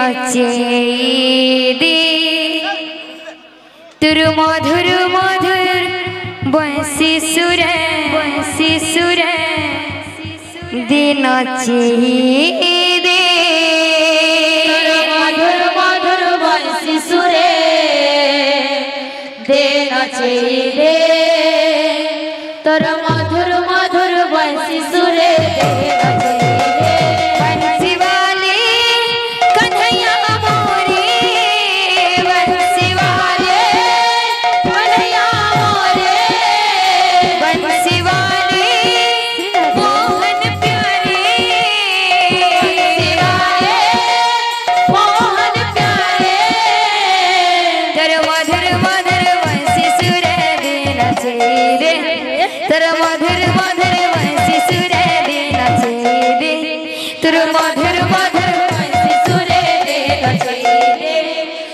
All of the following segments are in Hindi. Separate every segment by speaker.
Speaker 1: नचे तुर मधुर मधुर बंसी सुर दे नचे
Speaker 2: मधुर मधुर बंसी सुरे दे नचे दे तोर मधुर मधुर बंसी सुरे दे नचे दे
Speaker 1: बंसी वाले कन्हैया मोरे
Speaker 2: बंसी वाले कन्हैया मोरे
Speaker 1: बंसी वाले मोहन प्यारे
Speaker 2: बंसी वाले मोहन प्यारे
Speaker 1: तर मधुर मधुर बंसी सुर दे नचे रे तर मधुर मधुर बंसी सुर दे नचे रे तर मधुर मधुर
Speaker 2: बंसी सुरे दे नचे दे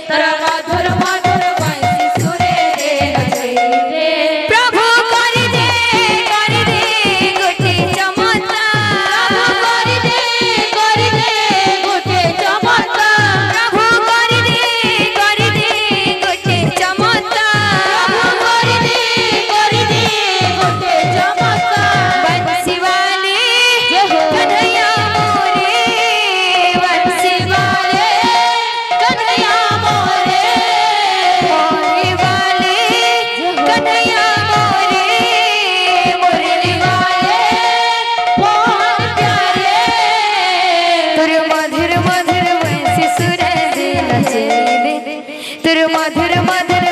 Speaker 2: तोर मधुर मधुर बंसी सुरे दे नचे दे
Speaker 1: प्रभु कर दे गोटे चमत्कार
Speaker 2: कर दे गोटे चमत्कार
Speaker 1: प्रभु कर दे गोटे चमत्कार
Speaker 2: कर दे गोटे चमत्कार
Speaker 1: बंसी वाले
Speaker 2: जय हो
Speaker 1: कन्हैया मोरे
Speaker 2: बंसी वाले कन्हैया मोरे
Speaker 1: मोरे वाले कन्हैया मोरे
Speaker 2: मुरली वाले मोहन प्यारे
Speaker 1: तुर मधुर मधुर बंसी सुर दे नचे दे तुर मधुर मधुर